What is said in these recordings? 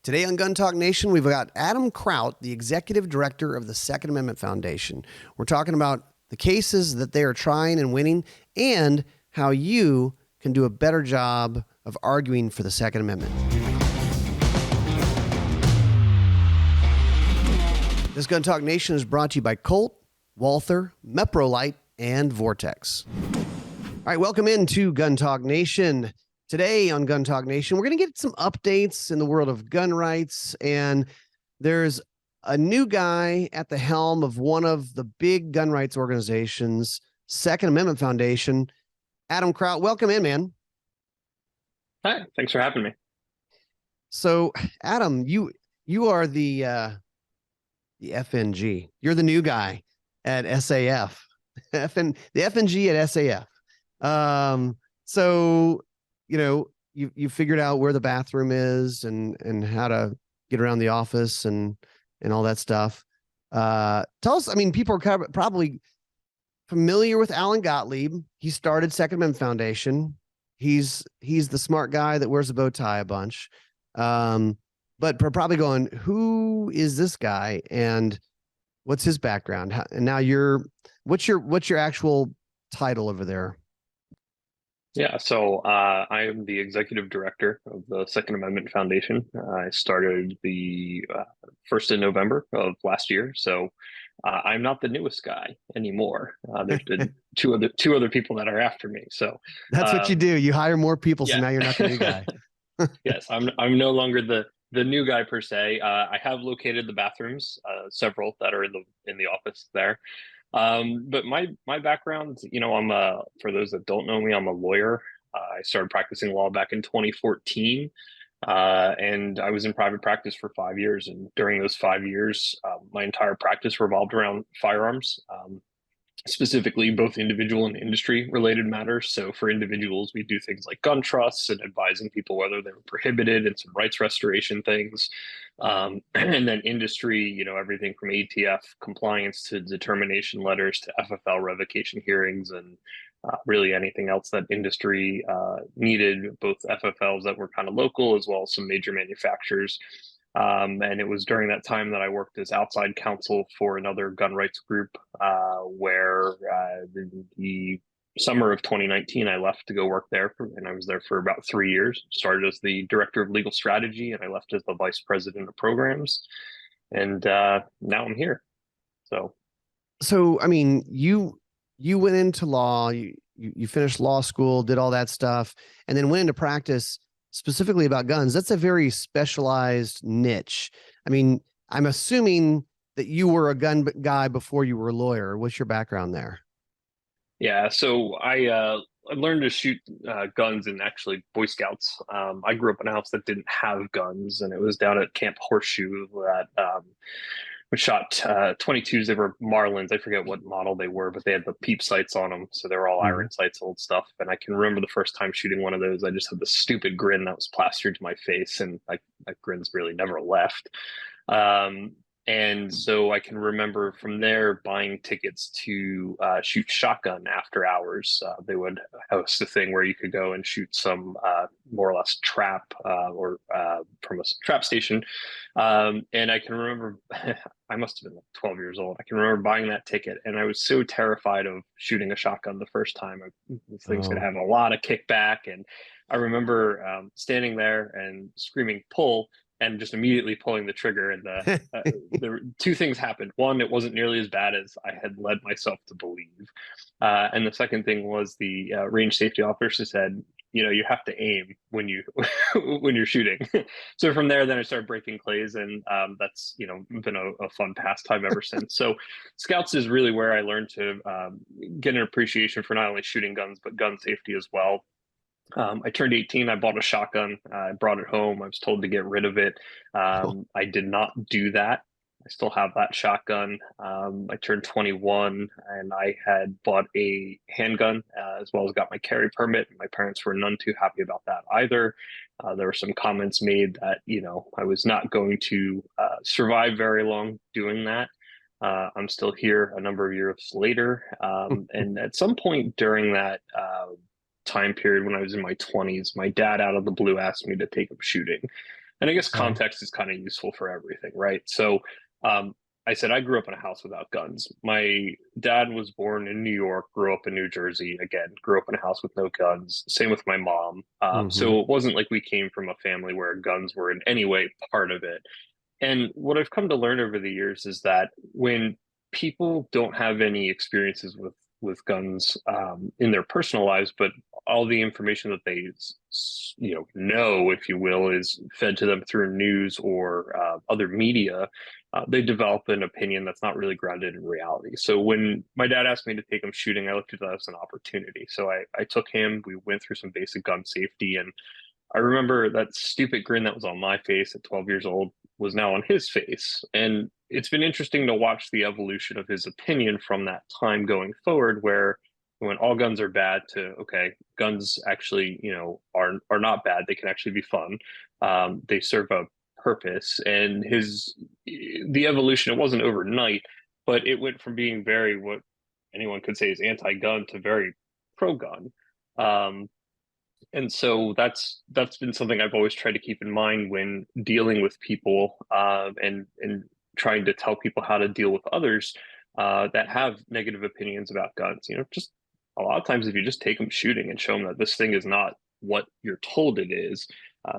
Today on Gun Talk Nation, we've got Adam Kraut, the Executive Director of the Second Amendment Foundation. We're talking about the cases that they are trying and winning and how you can do a better job of arguing for the Second Amendment. This Gun Talk Nation is brought to you by Colt, Walther, Meprolight, and Vortex. All right, welcome into Gun Talk Nation. Today on Gun Talk Nation, we're going to get some updates in the world of gun rights, and there's a new guy at the helm of one of the big gun rights organizations, Second Amendment Foundation. Adam Kraut, welcome in, man. Hi, thanks for having me. So, Adam, you are the FNG. You're the new guy at SAF. The FNG at SAF. So, you know, you figured out where the bathroom is and how to get around the office and all that stuff. Tell us, I mean, people are probably familiar with Alan Gottlieb. He started Second Amendment Foundation. He's the smart guy that wears a bow tie a bunch. But probably going, who is this guy and what's his background? And now what's your actual title over there? Yeah, so I am the executive director of the Second Amendment Foundation. I started the 1st of November of last year, so I'm not the newest guy anymore. There's been two other people that are after me. So that's what you do. You hire more people, so yeah. now you're not the new guy. Yes, I'm no longer the new guy per se. I have located the bathrooms, several that are in the office there. But my background, you know, for those that don't know me, I'm a lawyer. I started practicing law back in 2014, and I was in private practice for 5 years. And during those 5 years, my entire practice revolved around firearms, specifically both individual and industry related matters. So for individuals, we do things like gun trusts and advising people whether they were prohibited and some rights restoration things. And then industry, you know, everything from ATF compliance to determination letters to FFL revocation hearings and really anything else that industry needed, both FFLs that were kind of local as well as some major manufacturers. And it was during that time that I worked as outside counsel for another gun rights group, where the summer of 2019, I left to go work there, and I was there for about 3 years. Started as the director of legal strategy, and I left as the vice president of programs. And now I'm here. So I mean, you went into law, you finished law school, did all that stuff, and then went into practice specifically about guns. That's a very specialized niche. I mean, I'm assuming that you were a gun guy before you were a lawyer. What's your background there? Yeah, so I learned to shoot guns in actually Boy Scouts. I grew up in a house that didn't have guns, and it was down at Camp Horseshoe that we shot 22s. They were Marlins. I forget what model they were, but they had the peep sights on them. So they were all iron sights, old stuff. And I can remember the first time shooting one of those, I just had this stupid grin that was plastered to my face. And that grin's really never left. And so I can remember from there buying tickets to shoot shotgun after hours. They would host a thing where you could go and shoot some more or less trap or from a trap station. And I can remember, I must have been like 12 years old. I can remember buying that ticket, and I was so terrified of shooting a shotgun the first time. This thing's going to have a lot of kickback. And I remember standing there and screaming, "Pull," and just immediately pulling the trigger. And there were two things happened. One, it wasn't nearly as bad as I had led myself to believe. And the second thing was the range safety officer said, you know, you have to aim when you're shooting. So from there, then I started breaking clays, and that's, you know, been a fun pastime ever since. So Scouts is really where I learned to get an appreciation for not only shooting guns, but gun safety as well. I turned 18. I bought a shotgun. I brought it home. I was told to get rid of it. I did not do that. I still have that shotgun. I turned 21 and I had bought a handgun as well as got my carry permit. My parents were none too happy about that either. There were some comments made that, you know, I was not going to survive very long doing that. I'm still here a number of years later. And at some point during that time period when I was in my 20s, my dad out of the blue asked me to take him shooting. And I guess Okay. context is kind of useful for everything, right? So, um, I said I grew up in a house without guns. My dad was born in New York, grew up in New Jersey. Again, grew up in a house with no guns. Same with my mom. Hmm. So it wasn't like we came from a family where guns were in any way part of it. And what I've come to learn over the years is that when people don't have any experiences with guns in their personal lives, but all the information that they know, if you will, is fed to them through news or other media, they develop an opinion that's not really grounded in reality. So when my dad asked me to take him shooting, I looked at that as an opportunity. So I took him. We went through some basic gun safety, and I remember that stupid grin that was on my face at 12 years old was now on his face. And it's been interesting to watch the evolution of his opinion from that time going forward, where when all guns are bad to, okay, guns actually, are not bad. They can actually be fun. They serve a purpose. And the evolution, it wasn't overnight, but it went from being very, what anyone could say is anti-gun, to very pro-gun. Um, and so that's been something I've always tried to keep in mind when dealing with people, and trying to tell people how to deal with others that have negative opinions about guns. Just a lot of times, if you just take them shooting and show them that this thing is not what you're told it is,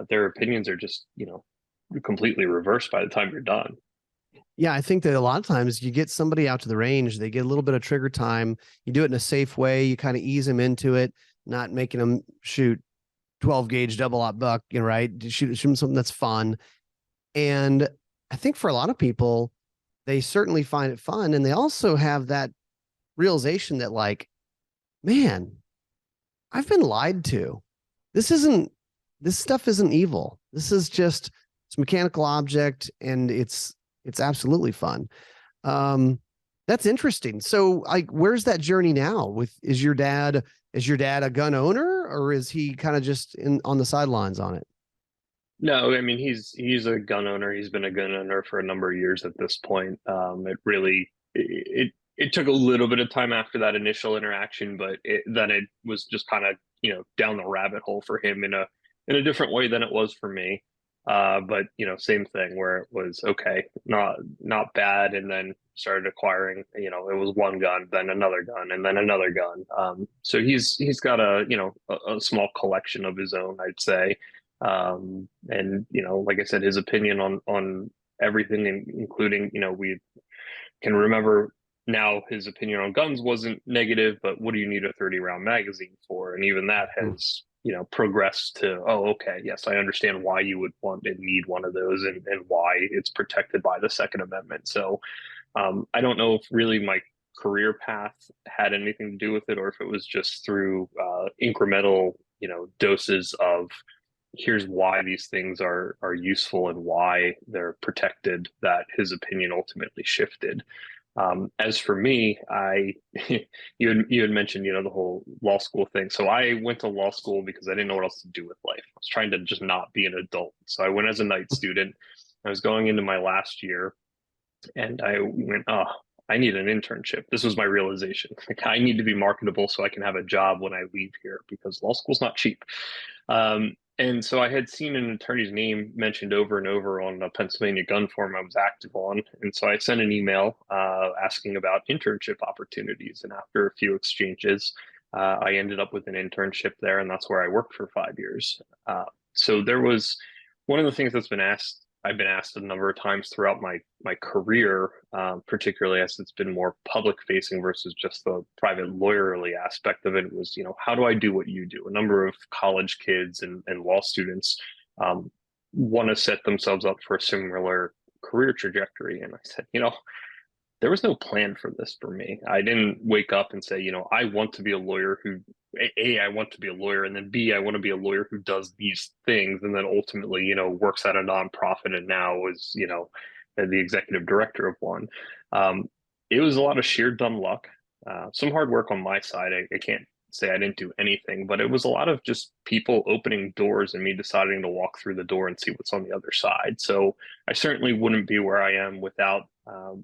their opinions are just completely reversed by the time you're done. Yeah, I think that a lot of times you get somebody out to the range, they get a little bit of trigger time. You do it in a safe way. You kind of ease them into it, not making them shoot 12 gauge double aught buck, right? Shoot them something that's fun. And I think for a lot of people, they certainly find it fun. And they also have that realization that, like, man, I've been lied to. This isn't, this stuff isn't evil. This is just, it's a mechanical object, and it's absolutely fun. Um, that's interesting. So, like, where's that journey now? Is your dad a gun owner, or is he kind of just in on the sidelines on it? No, I mean he's a gun owner. He's been a gun owner for a number of years at this point. It took a little bit of time after that initial interaction, but then it was just kind of down the rabbit hole for him in a different way than it was for me. But same thing where it was okay, not bad, and then started acquiring. It was one gun, then another gun, and then another gun. So he's got a small collection of his own, I'd say. And like I said, his opinion on everything, including we can remember now his opinion on guns wasn't negative, but what do you need a 30 round magazine for? And even that Hmm. has progressed to, oh, okay, yes, I understand why you would want and need one of those, and why it's protected by the Second Amendment. So I don't know if really my career path had anything to do with it, or if it was just through incremental doses of here's why these things are useful and why they're protected, that his opinion ultimately shifted. As for me, I you had mentioned the whole law school thing. So I went to law school because I didn't know what else to do with life. I was trying to just not be an adult. So I went as a night student. I was going into my last year, and I went, oh, I need an internship. This was my realization. Like, I need to be marketable so I can have a job when I leave here, because law school's not cheap. And so I had seen an attorney's name mentioned over and over on a Pennsylvania gun forum I was active on. And so I sent an email asking about internship opportunities. And after a few exchanges, I ended up with an internship there. And that's where I worked for 5 years. So there was one of the things I've been asked a number of times throughout my career, particularly as it's been more public facing versus just the private lawyerly aspect of it, was, how do I do what you do? A number of college kids and law students want to set themselves up for a similar career trajectory. And I said, there was no plan for this for me. I didn't wake up and say, I want to be a lawyer who, A, I want to be a lawyer, and then B, I want to be a lawyer who does these things, and then ultimately, works at a nonprofit, and now is, the executive director of one. Um, it was a lot of sheer dumb luck, some hard work on my side. I can't say I didn't do anything, but it was a lot of just people opening doors and me deciding to walk through the door and see what's on the other side. So I certainly wouldn't be where I am without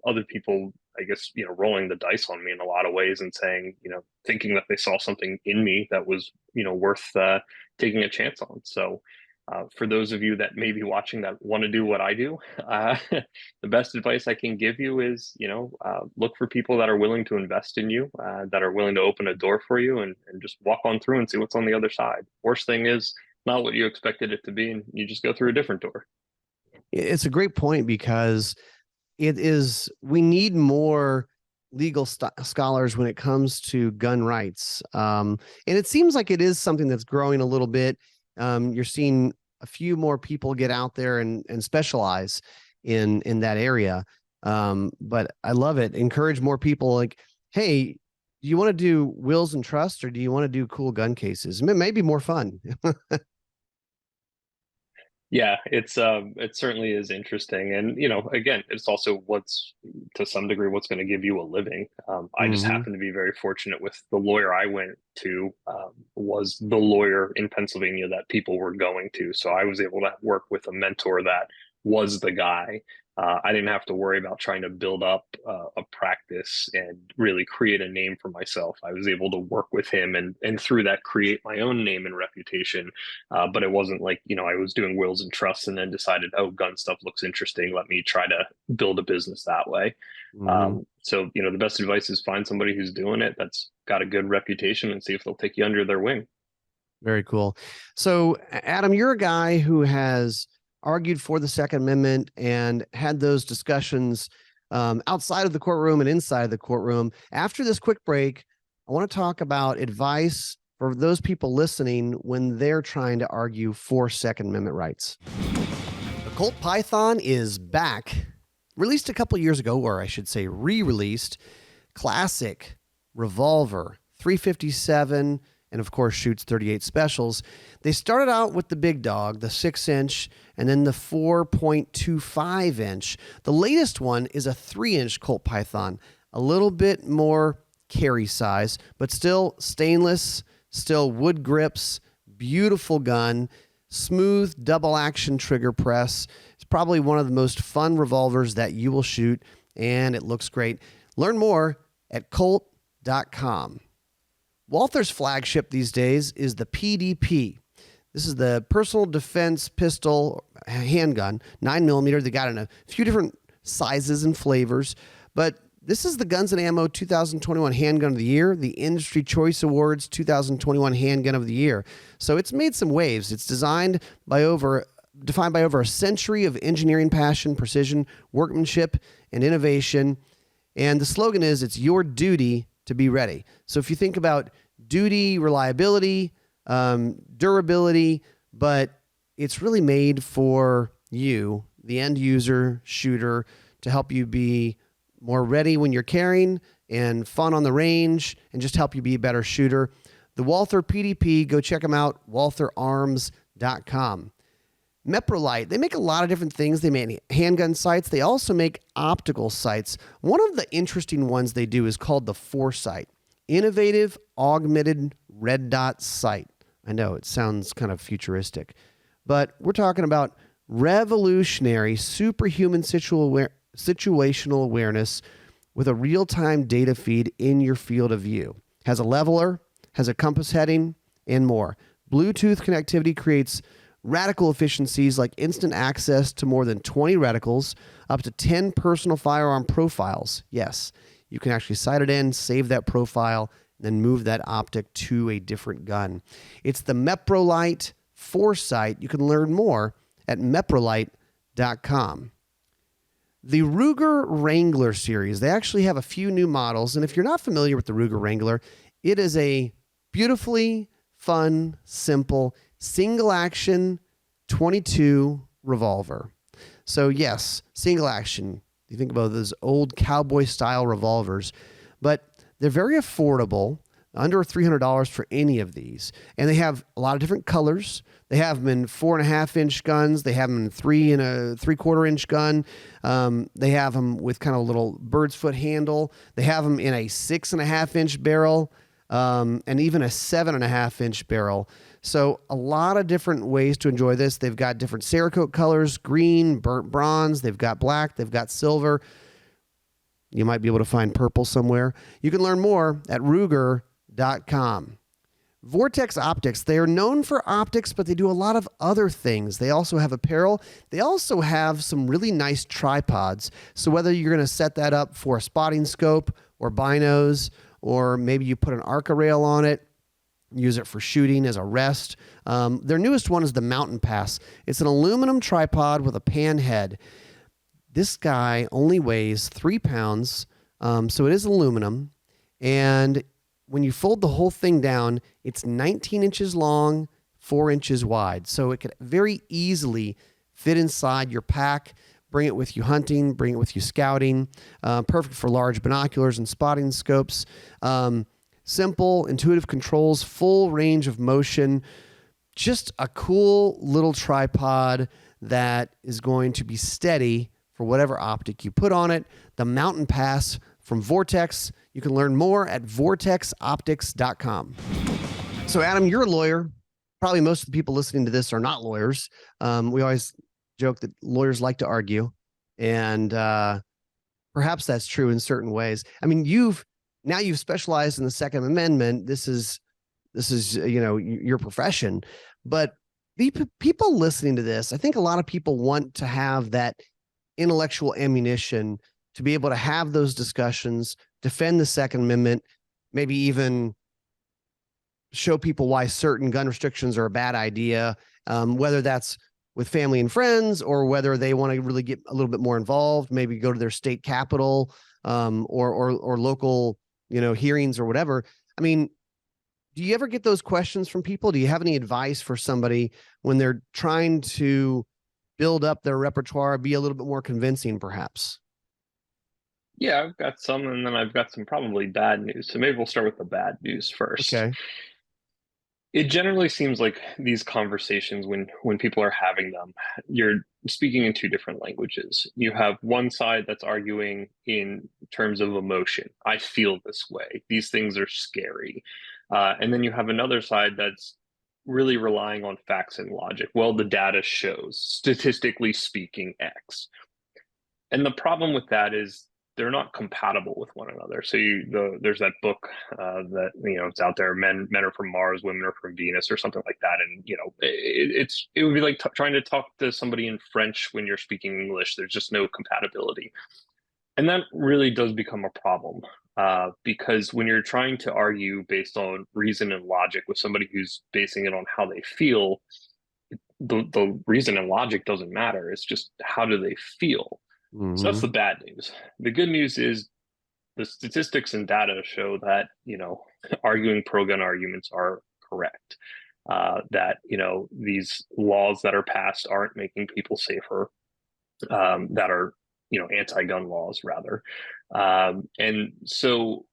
other people, I guess, rolling the dice on me in a lot of ways and saying, thinking that they saw something in me that was, worth taking a chance on. So For those of you that may be watching that want to do what I do, the best advice I can give you is, look for people that are willing to invest in you, that are willing to open a door for you, and just walk on through and see what's on the other side. Worst thing is not what you expected it to be, and you just go through a different door. It's a great point because we need more legal scholars when it comes to gun rights. And it seems like it is something that's growing a little bit. You're seeing a few more people get out there and specialize in that area. But I love it. Encourage more people like, hey, do you want to do wills and trusts, or do you want to do cool gun cases? It may be more fun. Yeah, it certainly is interesting, and again, it's also what's to some degree what's going to give you a living. I just Mm-hmm. happen to be very fortunate with the lawyer I went to was the lawyer in Pennsylvania that people were going to, so I was able to work with a mentor that was the guy. I didn't have to worry about trying to build up a practice and really create a name for myself. I was able to work with him and through that create my own name and reputation. But it wasn't like, I was doing wills and trusts and then decided, oh, gun stuff looks interesting. Let me try to build a business that way. Mm-hmm. So, the best advice is find somebody who's doing it that's got a good reputation and see if they'll take you under their wing. Very cool. So, Adam, you're a guy who has argued for the Second Amendment and had those discussions outside of the courtroom and inside the courtroom. After this quick break, I want to talk about advice for those people listening when they're trying to argue for Second Amendment rights. The Colt Python is back, released a couple years ago, or I should say re-released. Classic revolver, 357, and of course shoots 38 specials. They started out with the big dog, the 6-inch, and then the 4.25-inch. The latest one is a 3-inch Colt Python, a little bit more carry size, but still stainless, still wood grips, beautiful gun, smooth double action trigger press. It's probably one of the most fun revolvers that you will shoot, and it looks great. Learn more at Colt.com. Walther's flagship these days is the PDP. This is the personal defense pistol handgun, 9mm. They got in a few different sizes and flavors, but this is the Guns and Ammo 2021 Handgun of the Year, the Industry Choice Awards 2021 Handgun of the Year. So it's made some waves. It's defined by over a century of engineering passion, precision, workmanship, and innovation. And the slogan is, it's your duty to be ready. So if you think about duty, reliability, durability, but it's really made for you, the end user, shooter, to help you be more ready when you're carrying and fun on the range and just help you be a better shooter. The Walther PDP, go check them out, waltherarms.com. Meprolight, they make a lot of different things. They make handgun sights. They also make optical sights. One of the interesting ones they do is called the Foresight, Innovative Augmented Red Dot Sight. I know it sounds kind of futuristic, but we're talking about revolutionary, superhuman situational awareness with a real-time data feed in your field of view. Has a leveler, has a compass heading, and more. Bluetooth connectivity creates radical efficiencies like instant access to more than 20 reticles, up to 10 personal firearm profiles. Yes, you can actually sight it in, save that profile, and then move that optic to a different gun. It's the Meprolight Foresight. You can learn more at meprolight.com. The Ruger Wrangler series, they actually have a few new models, and if you're not familiar with the Ruger Wrangler, it is a beautifully fun, simple, single action 22 revolver. So yes, single action. You think about those old cowboy style revolvers, but they're very affordable, under $300 for any of these. And they have a lot of different colors. They have them in 4.5-inch guns. They have them in 3 and a 3/4-inch gun. They have them with kind of a little bird's foot handle. They have them in a 6.5-inch barrel, and even a 7.5-inch barrel. So a lot of different ways to enjoy this. They've got different Cerakote colors, green, burnt bronze. They've got black. They've got silver. You might be able to find purple somewhere. You can learn more at Ruger.com. Vortex Optics, they are known for optics, but they do a lot of other things. They also have apparel. They also have some really nice tripods. So whether you're going to set that up for a spotting scope or binos, or maybe you put an Arca rail on it, use it for shooting as a rest. Their newest one is the Mountain Pass. It's an aluminum tripod with a pan head. This guy only weighs 3 pounds, so it is aluminum. And when you fold the whole thing down, it's 19 inches long, 4 inches wide. So it could very easily fit inside your pack. Bring it with you hunting, bring it with you scouting. Perfect for large binoculars and spotting scopes. Simple, intuitive controls, full range of motion. Just a cool little tripod that is going to be steady for whatever optic you put on it. The Mountain Pass from Vortex. You can learn more at vortexoptics.com. So, Adam, you're a lawyer. Probably most of the people listening to this are not lawyers. We always joke that lawyers like to argue, and perhaps that's true in certain ways. I mean, you've specialized in the Second Amendment. This is your profession, but people listening to this, I think a lot of people want to have that intellectual ammunition to be able to have those discussions, defend the Second Amendment, maybe even show people why certain gun restrictions are a bad idea, whether that's with family and friends or whether they want to really get a little bit more involved, maybe go to their state capitol or local, hearings or whatever. I mean, do you ever get those questions from people? Do you have any advice for somebody when they're trying to build up their repertoire, be a little bit more convincing, perhaps? Yeah, I've got some, and then I've got some probably bad news. So maybe we'll start with the bad news first. Okay. It generally seems like these conversations, when people are having them, you're speaking in two different languages. You have one side that's arguing in terms of emotion. I feel this way. These things are scary. And then you have another side that's really relying on facts and logic. Well, the data shows, statistically speaking, X. And the problem with that is they're not compatible with one another. So there's that book that it's out there. Men are from Mars, women are from Venus, or something like that. And it would be like trying to talk to somebody in French when you're speaking English. There's just no compatibility, and that really does become a problem because when you're trying to argue based on reason and logic with somebody who's basing it on how they feel, the reason and logic doesn't matter. It's just how do they feel. Mm-hmm. So that's the bad news. The good news is the statistics and data show that, arguing pro-gun arguments are correct. That, these laws that are passed aren't making people safer, that are, anti-gun laws rather. And so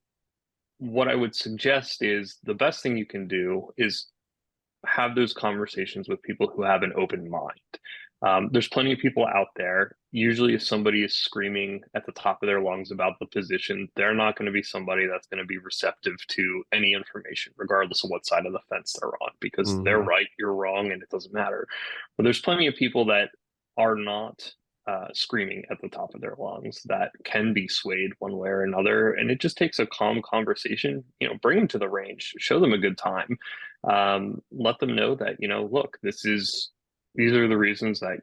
what I would suggest is the best thing you can do is have those conversations with people who have an open mind. There's plenty of people out there. Usually if somebody is screaming at the top of their lungs about the position, they're not going to be somebody that's going to be receptive to any information, regardless of what side of the fence they're on, because they're right, you're wrong, and it doesn't matter. But there's plenty of people that are not screaming at the top of their lungs that can be swayed one way or another. And it just takes a calm conversation, bring them to the range, show them a good time, let them know that, look, these are the reasons that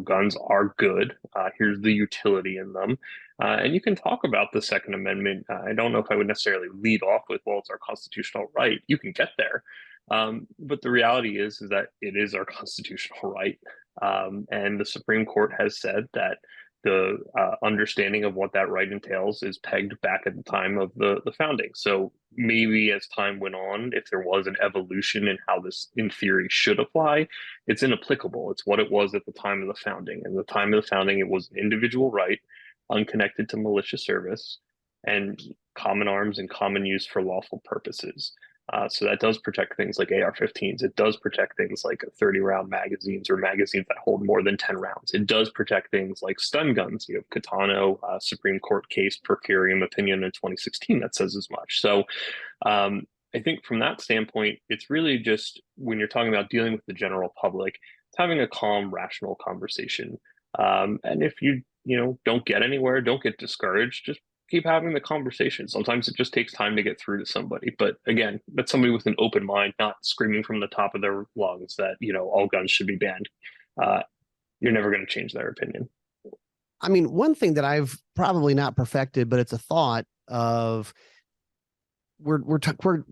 guns are good. Here's the utility in them, and you can talk about the Second Amendment. I don't know if I would necessarily lead off with, well, it's our constitutional right. You can get there, but the reality is that it is our constitutional right, and the Supreme Court has said that the understanding of what that right entails is pegged back at the time of the founding. So maybe as time went on, if there was an evolution in how this in theory should apply, it's inapplicable. It's what it was at the time of the founding. And the time of the founding, it was an individual right, unconnected to malicious service, and common arms and common use for lawful purposes. So that does protect things like AR-15s. It does protect things like 30-round magazines or magazines that hold more than 10 rounds. It does protect things like stun guns. You have Catano, Supreme Court case, per curiam opinion in 2016 that says as much. So I think from that standpoint, it's really just when you're talking about dealing with the general public, it's having a calm, rational conversation. And if you don't get anywhere, don't get discouraged. Just keep having the conversation. Sometimes it just takes time to get through to somebody. But again, that's somebody with an open mind, not screaming from the top of their lungs that, all guns should be banned. Uh, you're never going to change their opinion. I mean, one thing that I've probably not perfected, but it's a thought of we're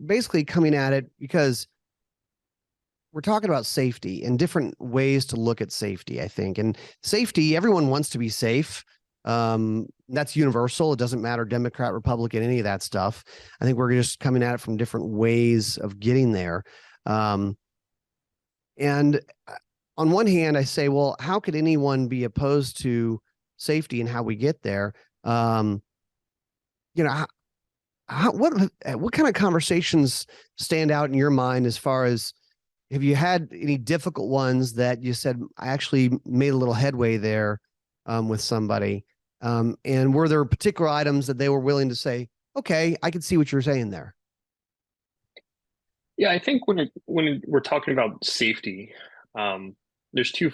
basically coming at it because we're talking about safety and different ways to look at safety, I think. And safety, everyone wants to be safe. That's universal. It doesn't matter, Democrat, Republican, any of that stuff. I think we're just coming at it from different ways of getting there. And on one hand, I say, well, how could anyone be opposed to safety and how we get there? What kind of conversations stand out in your mind as far as, have you had any difficult ones that you said, I actually made a little headway there with somebody? And were there particular items that they were willing to say, okay, I could see what you're saying there? Yeah, I think when we're talking about safety, there's two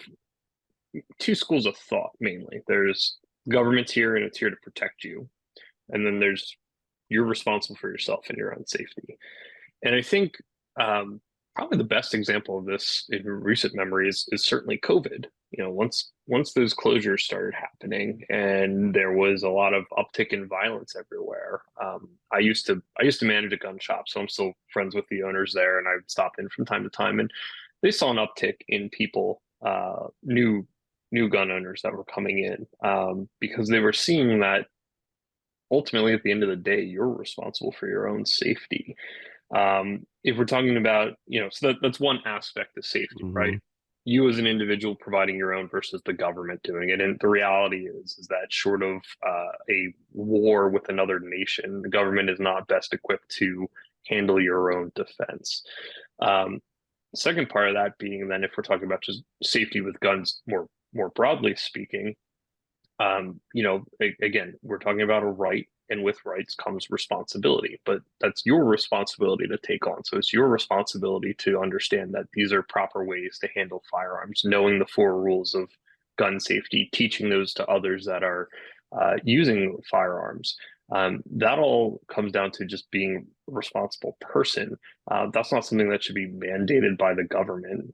schools of thought mainly. There's government's here and it's here to protect you, and then there's you're responsible for yourself and your own safety. And I think probably the best example of this in recent memory is certainly COVID. Once those closures started happening and there was a lot of uptick in violence everywhere. I used to manage a gun shop, so I'm still friends with the owners there, and I'd stop in from time to time, and they saw an uptick in people, new gun owners that were coming in, because they were seeing that ultimately at the end of the day, you're responsible for your own safety. If we're talking about, so that's one aspect of safety, right? You as an individual providing your own versus the government doing it. And the reality is that short of a war with another nation, the government is not best equipped to handle your own defense. Second part of that being then, if we're talking about just safety with guns more broadly speaking, again, we're talking about a right, and with rights comes responsibility, but that's your responsibility to take on. So it's your responsibility to understand that these are proper ways to handle firearms, knowing the four rules of gun safety, teaching those to others that are using firearms. That all comes down to just being a responsible person. That's not something that should be mandated by the government.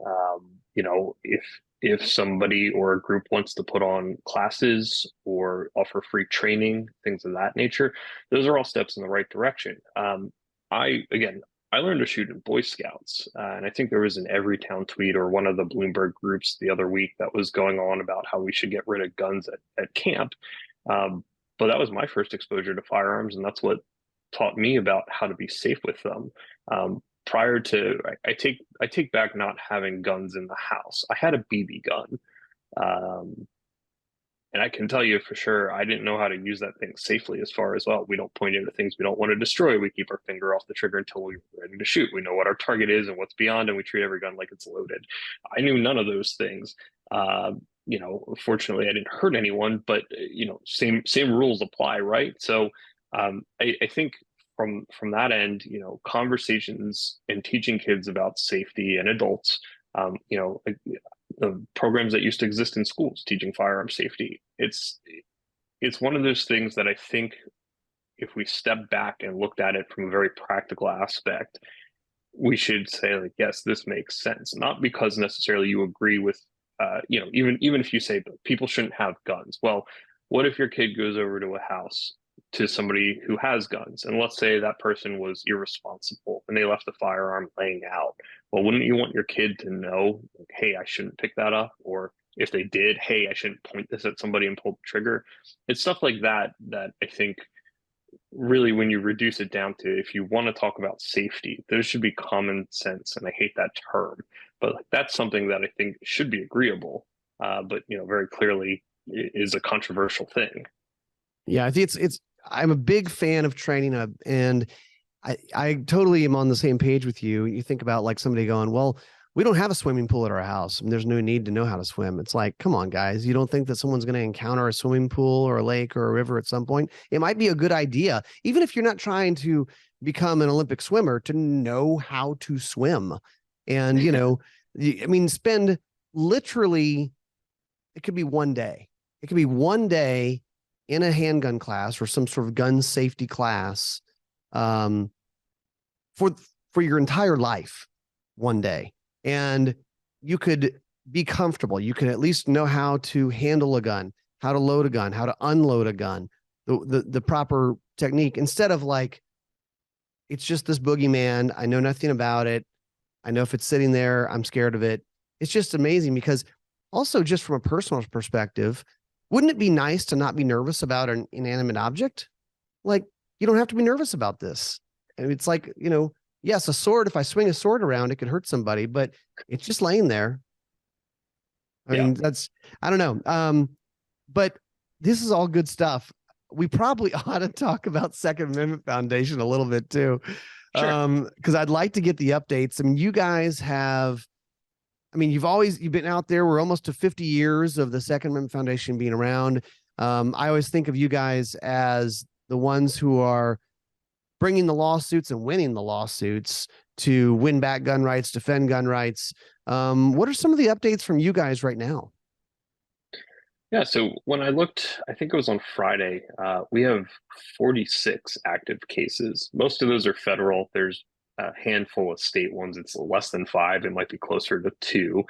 If somebody or a group wants to put on classes or offer free training, things of that nature, those are all steps in the right direction. I learned to shoot in Boy Scouts, and I think there was an Everytown tweet or one of the Bloomberg groups the other week that was going on about how we should get rid of guns at camp. But that was my first exposure to firearms, and that's what taught me about how to be safe with them. Prior to, I take back not having guns in the house. I had a BB gun, and I can tell you for sure, I didn't know how to use that thing safely. As far as, well, we don't point into things we don't want to destroy. We keep our finger off the trigger until we're ready to shoot. We know what our target is and what's beyond, and we treat every gun like it's loaded. I knew none of those things. Fortunately, I didn't hurt anyone, but same rules apply, right? So I think from that end, conversations and teaching kids about safety and adults, the programs that used to exist in schools teaching firearm safety, it's one of those things that I think if we step back and looked at it from a very practical aspect, we should say, like, yes, this makes sense. Not because necessarily you agree with, even if you say people shouldn't have guns. Well, what if your kid goes over to a house to somebody who has guns, and let's say that person was irresponsible and they left a firearm laying out? Well, wouldn't you want your kid to know, like, hey, I shouldn't pick that up? Or if they did, hey, I shouldn't point this at somebody and pull the trigger. It's stuff like that I think really, when you reduce it down to, if you want to talk about safety, there should be common sense. And I hate that term, but that's something that I think should be agreeable, but very clearly is a controversial thing. Yeah, I think I'm a big fan of training up, and I totally am on the same page with you. You think about like somebody going, well, we don't have a swimming pool at our house, and there's no need to know how to swim. It's like, come on, guys. You don't think that someone's going to encounter a swimming pool or a lake or a river at some point? It might be a good idea, even if you're not trying to become an Olympic swimmer, to know how to swim. And, spend literally, it could be one day. It could be one day in a handgun class or some sort of gun safety class um, for your entire life one day, and you could be comfortable. You can at least know how to handle a gun, how to load a gun, how to unload a gun, the proper technique, instead of like, it's just this boogeyman. I know nothing about it. I know if it's sitting there, I'm scared of it. It's just amazing because also, just from a personal perspective, wouldn't it be nice to not be nervous about an inanimate object? Like, you don't have to be nervous about this. And it's like, yes, a sword, if I swing a sword around, it could hurt somebody, but it's just laying there. I Yeah, mean, I don't know. But this is all good stuff. We probably ought to talk about Second Amendment Foundation a little bit too. sure. Because I'd like to get the updates. I mean, you guys have, you've been out there. We're almost to 50 years of the Second Amendment Foundation being around. I always think of you guys as the ones who are bringing the lawsuits and winning the lawsuits to win back gun rights, defend gun rights. What are some of the updates from you guys right now? Yeah, so when I looked, I think it was on Friday, we have 46 active cases. Most of those are federal. There's a handful of state ones. It's less than five. It might be closer to two.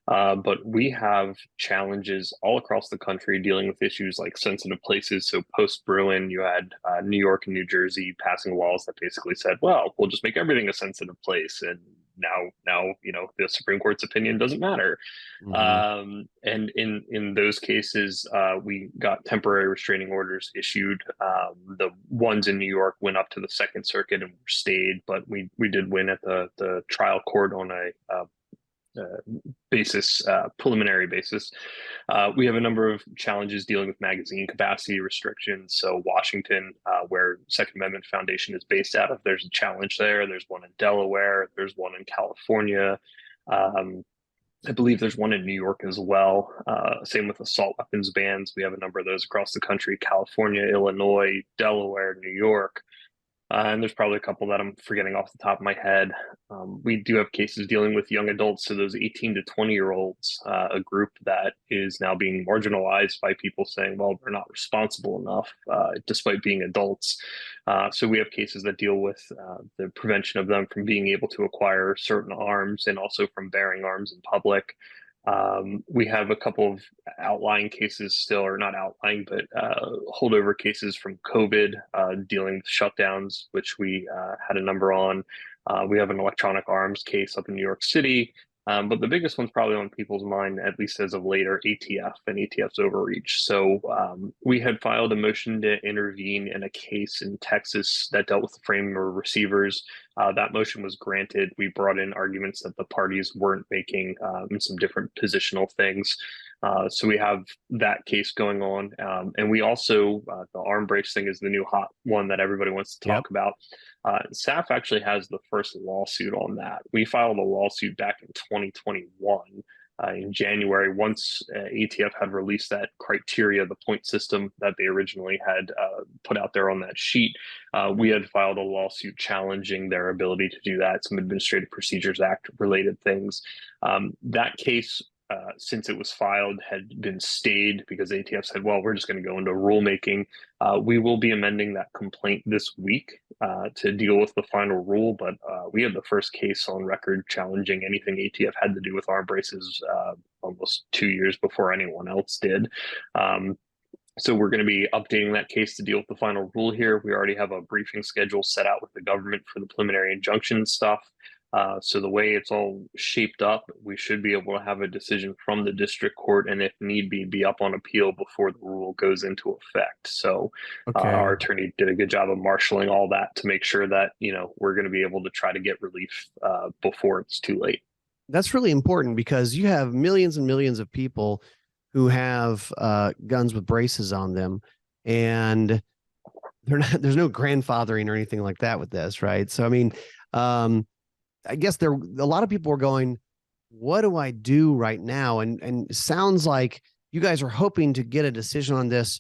But we have challenges all across the country dealing with issues like sensitive places. So post Bruin, you had New York and New Jersey passing laws that basically said, "Well, we'll just make everything a sensitive place," and now the Supreme Court's opinion doesn't matter. Mm-hmm. And in those cases, we got temporary restraining orders issued. The ones in New York went up to the Second Circuit and were stayed, but we did win at the trial court on a preliminary basis. We have a number of challenges dealing with magazine capacity restrictions. So Washington, where Second Amendment Foundation is based out of, there's a challenge there. There's one in Delaware. There's one in California. Um, I believe there's one in New York as well. Same with assault weapons bans. We have a number of those across the country: California, Illinois, Delaware, New York. And there's probably a couple that I'm forgetting off the top of my head. We do have cases dealing with young adults, so those 18 to 20-year-olds, a group that is now being marginalized by people saying, well, they're not responsible enough, despite being adults. So we have cases that deal with the prevention of them from being able to acquire certain arms and also from bearing arms in public. We have a couple of outlying cases still, or not outlying, but holdover cases from COVID, dealing with shutdowns, which we had a number on. We have an electronic arms case up in New York City. But the biggest one's probably on people's mind, at least as of later, ATF and ATF's overreach. So we had filed a motion to intervene in a case in Texas that dealt with the frame of receivers. That motion was granted. We brought in arguments that the parties weren't making, some different positional things. So we have that case going on. And we also, the arm brace thing is the new hot one that everybody wants to Yep. talk about. SAF actually has the first lawsuit on that. We filed a lawsuit back in 2021. In January, once ATF had released that criteria, the point system that they originally had put out there on that sheet, we had filed a lawsuit challenging their ability to do that, some Administrative Procedures Act related things. That case, since it was filed, had been stayed because ATF said, well, we're just going to go into rulemaking. We will be amending that complaint this week to deal with the final rule, but we had the first case on record challenging anything ATF had to do with arm braces almost 2 years before anyone else did. So we're going to be updating that case to deal with the final rule here. We already have a briefing schedule set out with the government for the preliminary injunction stuff. So the way it's all shaped up, we should be able to have a decision from the district court, and if need be up on appeal before the rule goes into effect. So our Okay. attorney did a good job of marshaling all that to make sure that we're going to be able to try to get relief before it's too late. That's really important because you have millions and millions of people who have guns with braces on them, and there's no grandfathering or anything like that with this, right? So um, I guess a lot of people are going, what do I do right now? And it sounds like you guys are hoping to get a decision on this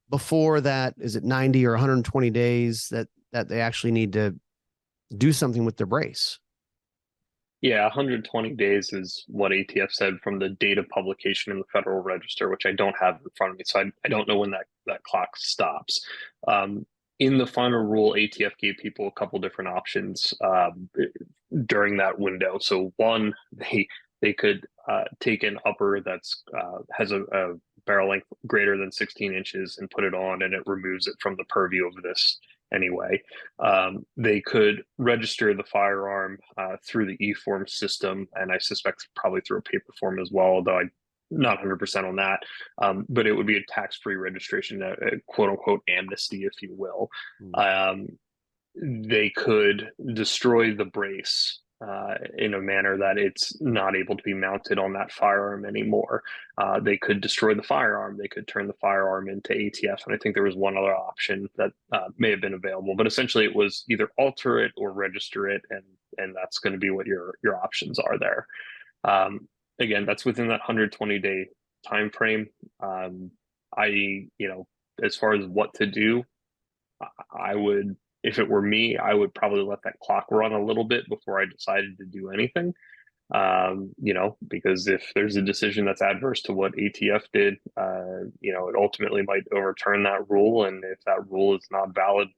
before that. Is it 90 or 120 days that they actually need to do something with their brace? Yeah, 120 days is what ATF said from the date of publication in the Federal Register, which I don't have in front of me. So I don't know when that that clock stops. In the final rule, ATF gave people a couple different options during that window. So one, they could take an upper that's has a barrel length greater than 16 inches and put it on, and it removes it from the purview of this anyway. They could register the firearm through the e-form system, and I suspect probably through a paper form as well, although I'm not 100% on that. But it would be a tax-free registration, a quote unquote amnesty, if you will. They could destroy the brace in a manner that it's not able to be mounted on that firearm anymore. They could destroy the firearm. They could turn the firearm into ATF. And I think there was one other option that may have been available, but essentially it was either alter it or register it. And that's going to be what your options are there. Again, that's within that 120-day time frame. As far as what to do, I would, if it were me, I would probably let that clock run a little bit before I decided to do anything. Because if there's a decision that's adverse to what ATF did, it ultimately might overturn that rule. And if that rule is not valid,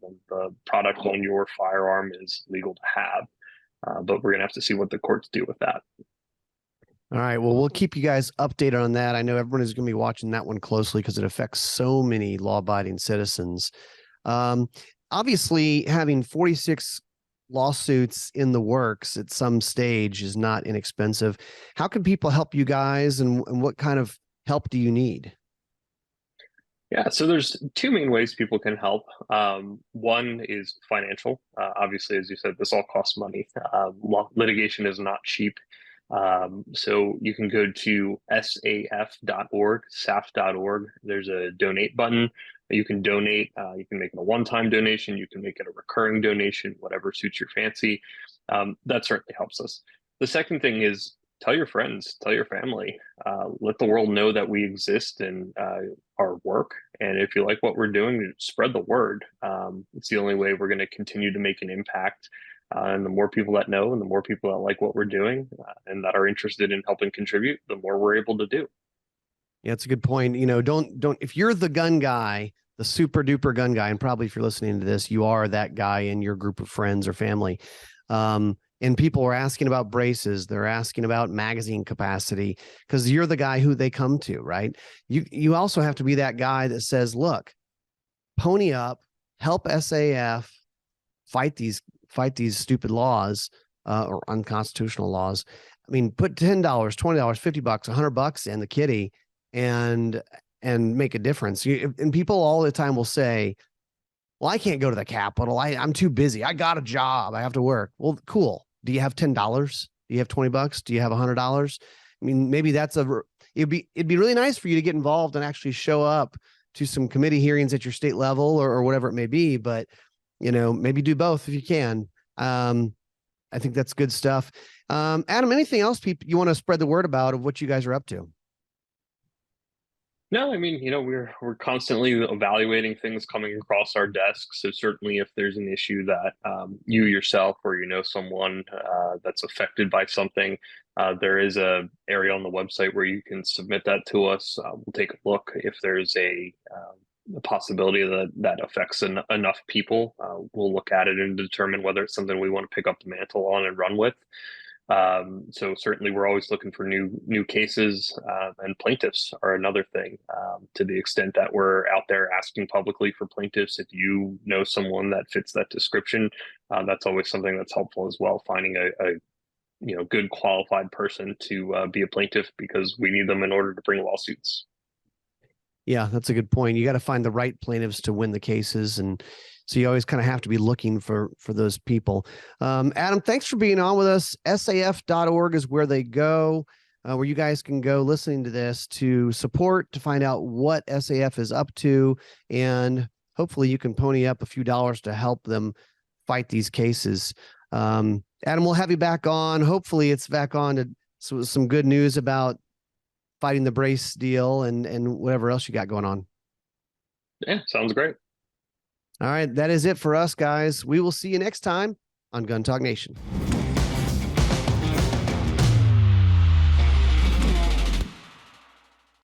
then the product on your firearm is legal to have. But we're going to have to see what the courts do with that. All right. Well, we'll keep you guys updated on that. I know everyone is going to be watching that one closely because it affects so many law-abiding citizens. Obviously, having 46 lawsuits in the works at some stage is not inexpensive. How can people help you guys, and what kind of help do you need? Yeah, so there's two main ways people can help. One is financial. Obviously, as you said, this all costs money. Litigation is not cheap. So you can go to saf.org, saf.org. There's a donate button. You can donate. You can make it a one-time donation. You can make it a recurring donation, whatever suits your fancy. That certainly helps us. The second thing is tell your friends, tell your family, let the world know that we exist and our work. And if you like what we're doing, spread the word. It's the only way we're going to continue to make an impact. And the more people that know, and the more people that like what we're doing and that are interested in helping contribute, the more we're able to do. Yeah, it's a good point. Don't, if you're the gun guy, the super duper gun guy, and probably if you're listening to this, you are that guy in your group of friends or family. And people are asking about braces. They're asking about magazine capacity because you're the guy who they come to, right? You also have to be that guy that says, look, pony up, help SAF fight these stupid laws or unconstitutional laws. I mean, put $10, $20, $50, $100 in the kitty and make a difference. And people all the time will say, well, I can't go to the Capitol. I'm too busy. I got a job. I have to work. Well, cool. Do you have $10? Do you have $20? Do you have $100? I mean, maybe it'd be really nice for you to get involved and actually show up to some committee hearings at your state level or whatever it may be. But, maybe do both if you can. I think that's good stuff. Adam, anything else you want to spread the word about of what you guys are up to? No, I mean, we're constantly evaluating things coming across our desks. So certainly if there's an issue that you yourself or someone that's affected by something, there is a area on the website where you can submit that to us. We'll take a look. If there's a possibility that affects enough people, we'll look at it and determine whether it's something we want to pick up the mantle on and run with. So certainly we're always looking for new cases, and plaintiffs are another thing. To the extent that we're out there asking publicly for plaintiffs, if you know someone that fits that description, that's always something that's helpful as well. Finding a good qualified person to be a plaintiff, because we need them in order to bring lawsuits. Yeah, that's a good point. You got to find the right plaintiffs to win the cases. And so you always kind of have to be looking for those people. Adam, thanks for being on with us. SAF.org is where they go, where you guys can go listening to this to support, to find out what SAF is up to. And hopefully you can pony up a few dollars to help them fight these cases. Adam, we'll have you back on. Hopefully it's back on to some good news about fighting the brace deal and whatever else you got going on. Yeah, sounds great. All right, that is it for us, guys. We will see you next time on Gun Talk Nation.